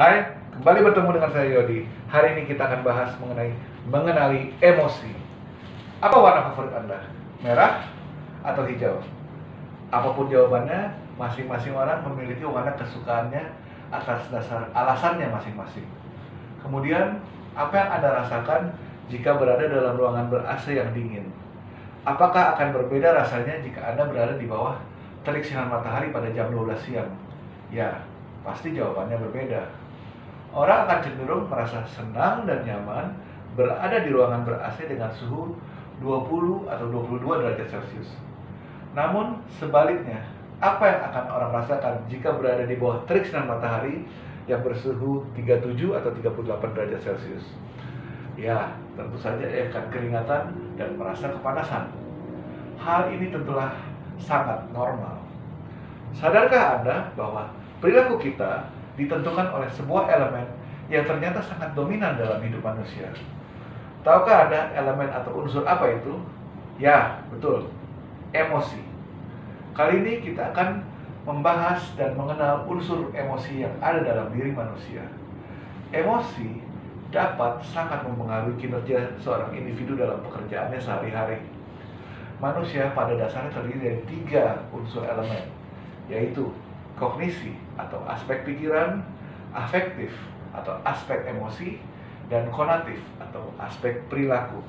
Hai, kembali bertemu dengan saya Yodi. Hari ini kita akan bahas mengenali emosi. Apa warna favorit Anda? Merah atau hijau? Apapun jawabannya, masing-masing orang memiliki warna kesukaannya atas dasar alasannya masing-masing. Kemudian, apa yang Anda rasakan jika berada dalam ruangan ber-AC yang dingin? Apakah akan berbeda rasanya jika Anda berada di bawah terik sinar matahari pada jam 12 siang? Ya, pasti jawabannya berbeda. Orang akan cenderung merasa senang dan nyaman berada di ruangan ber-AC dengan suhu 20 atau 22 derajat Celcius. Namun, sebaliknya, apa yang akan orang rasakan jika berada di bawah terik sinar matahari yang bersuhu 37 atau 38 derajat Celcius? Ya, tentu saja akan keringatan dan merasa kepanasan. Hal ini tentulah sangat normal. Sadarkah Anda bahwa perilaku kita ditentukan oleh sebuah elemen yang ternyata sangat dominan dalam hidup manusia? Tahukah Anda elemen atau unsur apa itu? Ya, betul, emosi. Kali ini kita akan membahas dan mengenal unsur emosi yang ada dalam diri manusia. Emosi dapat sangat mempengaruhi kinerja seorang individu dalam pekerjaannya sehari-hari. Manusia pada dasarnya terdiri dari 3 unsur elemen, yaitu kognisi atau aspek pikiran, afektif atau aspek emosi, dan konatif atau aspek perilaku.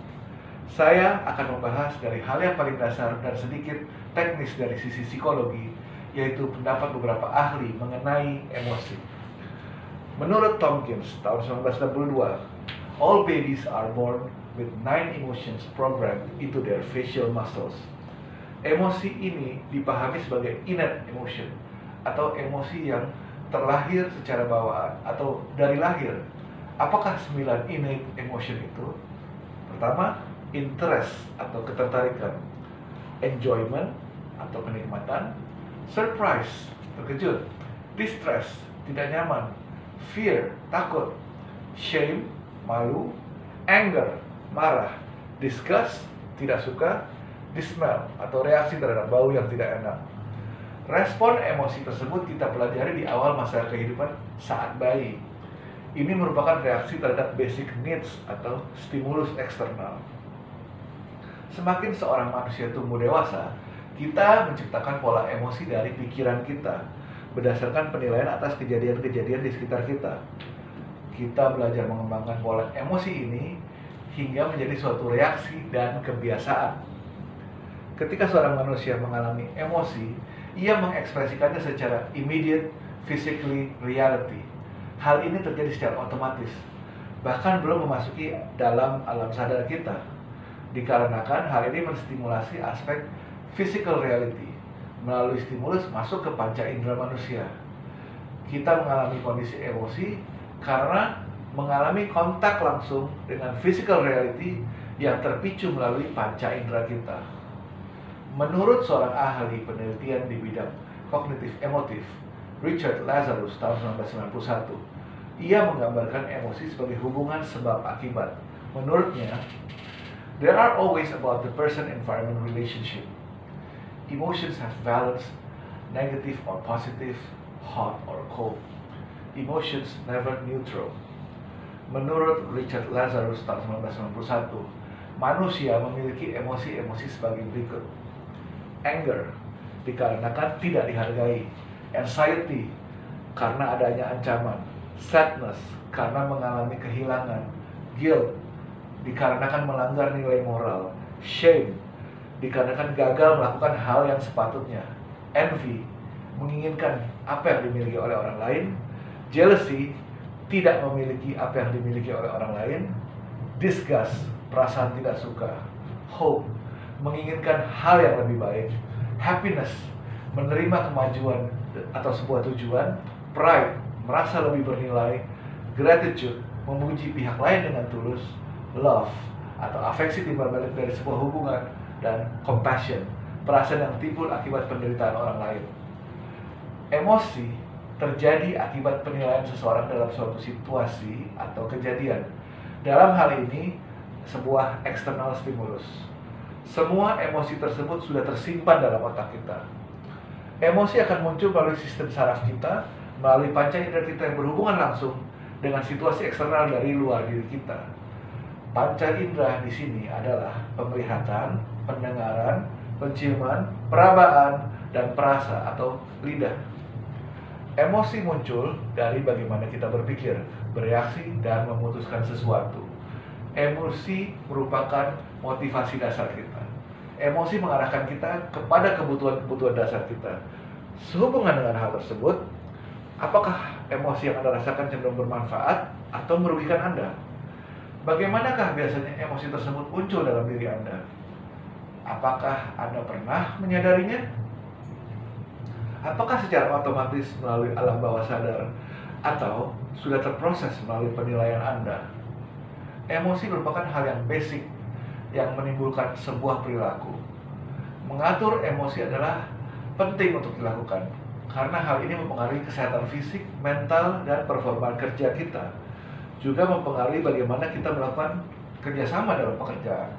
Saya akan membahas dari hal yang paling dasar dan sedikit teknis dari sisi psikologi, yaitu pendapat beberapa ahli mengenai emosi. Menurut Tompkins tahun 1962, all babies are born with 9 emotions programmed into their facial muscles. Emosi ini dipahami sebagai innate emotion atau emosi yang terlahir secara bawaan atau dari lahir. Apakah 9 innate emotion itu? Pertama, interest atau ketertarikan, enjoyment atau kenikmatan, surprise, terkejut, distress, tidak nyaman, fear, takut, shame, malu, anger, marah, disgust, tidak suka, dismell atau reaksi terhadap bau yang tidak enak. Respon emosi tersebut kita pelajari di awal masa kehidupan saat bayi. Ini merupakan reaksi terhadap basic needs atau stimulus eksternal. Semakin seorang manusia tumbuh dewasa, kita menciptakan pola emosi dari pikiran kita berdasarkan penilaian atas kejadian-kejadian di sekitar kita. Kita belajar mengembangkan pola emosi ini hingga menjadi suatu reaksi dan kebiasaan. Ketika seorang manusia mengalami emosi, ia mengekspresikannya secara immediate physically reality. Hal ini terjadi secara otomatis, bahkan belum memasuki dalam alam sadar kita. Dikarenakan hal ini menstimulasi aspek physical reality. Melalui stimulus masuk ke panca indera manusia. Kita mengalami kondisi emosi karena mengalami kontak langsung dengan physical reality yang terpicu melalui panca indera kita. Menurut seorang ahli penelitian di bidang kognitif emotif, Richard Lazarus tahun 1991, ia menggambarkan emosi sebagai hubungan sebab akibat. Menurutnya, there are always about the person-environment relationship. Emotions have valence, negative or positive, hot or cold. Emotions never neutral. Menurut Richard Lazarus tahun 1991, manusia memiliki emosi-emosi sebagai berikut. Anger, dikarenakan tidak dihargai. Anxiety, karena adanya ancaman. Sadness, karena mengalami kehilangan. Guilt, dikarenakan melanggar nilai moral. Shame, dikarenakan gagal melakukan hal yang sepatutnya. Envy, menginginkan apa yang dimiliki oleh orang lain. Jealousy, tidak memiliki apa yang dimiliki oleh orang lain. Disgust, perasaan tidak suka. Hope, menginginkan hal yang lebih baik. Happiness, menerima kemajuan atau sebuah tujuan. Pride, merasa lebih bernilai. Gratitude, memuji pihak lain dengan tulus. Love, atau afeksi timbal balik dari sebuah hubungan. Dan compassion, perasaan yang timbul akibat penderitaan orang lain. Emosi terjadi akibat penilaian seseorang dalam suatu situasi atau kejadian. Dalam hal ini, sebuah external stimulus. Semua emosi tersebut sudah tersimpan dalam otak kita. Emosi akan muncul melalui sistem saraf kita melalui panca indera kita yang berhubungan langsung dengan situasi eksternal dari luar diri kita. Panca indera di sini adalah penglihatan, pendengaran, penciuman, perabaan, dan perasa atau lidah. Emosi muncul dari bagaimana kita berpikir, bereaksi, dan memutuskan sesuatu. Emosi merupakan motivasi dasar kita. Emosi mengarahkan kita kepada kebutuhan-kebutuhan dasar kita. Sehubungan dengan hal tersebut, apakah emosi yang Anda rasakan cenderung bermanfaat atau merugikan Anda? Bagaimanakah biasanya emosi tersebut muncul dalam diri Anda? Apakah Anda pernah menyadarinya? Apakah secara otomatis melalui alam bawah sadar atau sudah terproses melalui penilaian Anda? Emosi merupakan hal yang basic yang menimbulkan sebuah perilaku. Mengatur emosi adalah penting untuk dilakukan karena hal ini mempengaruhi kesehatan fisik, mental, dan performa kerja kita. Juga mempengaruhi bagaimana kita melakukan kerjasama dalam pekerjaan.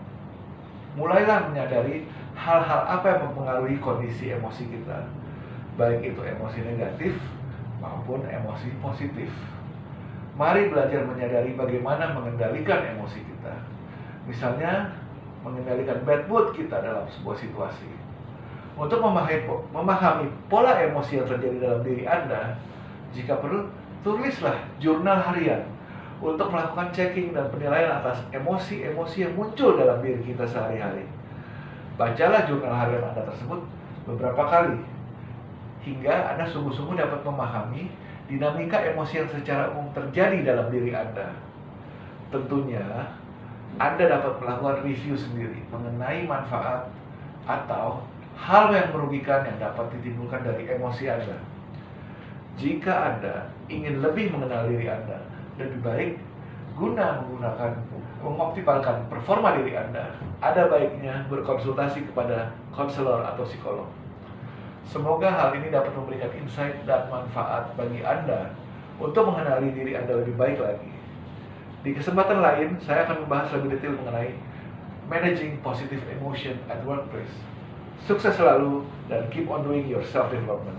Mulailah menyadari hal-hal apa yang mempengaruhi kondisi emosi kita, baik itu emosi negatif maupun emosi positif. Mari belajar menyadari bagaimana mengendalikan emosi kita. Misalnya, mengendalikan bad mood kita dalam sebuah situasi. Untuk memahami pola emosi yang terjadi dalam diri Anda, jika perlu, tulislah jurnal harian untuk melakukan checking dan penilaian atas emosi-emosi yang muncul dalam diri kita sehari-hari. Bacalah jurnal harian Anda tersebut beberapa kali, hingga Anda sungguh-sungguh dapat memahami dinamika emosi yang secara umum terjadi dalam diri Anda. Tentunya, Anda dapat melakukan review sendiri mengenai manfaat atau hal yang merugikan yang dapat ditimbulkan dari emosi Anda. Jika Anda ingin lebih mengenal diri Anda lebih baik guna mengoptimalkan performa diri Anda, ada baiknya berkonsultasi kepada konselor atau psikolog. Semoga hal ini dapat memberikan insight dan manfaat bagi Anda untuk mengenali diri Anda lebih baik lagi. Di kesempatan lain, saya akan membahas lebih detail mengenai managing positive emotion at workplace. Sukses selalu dan keep on doing your self-development.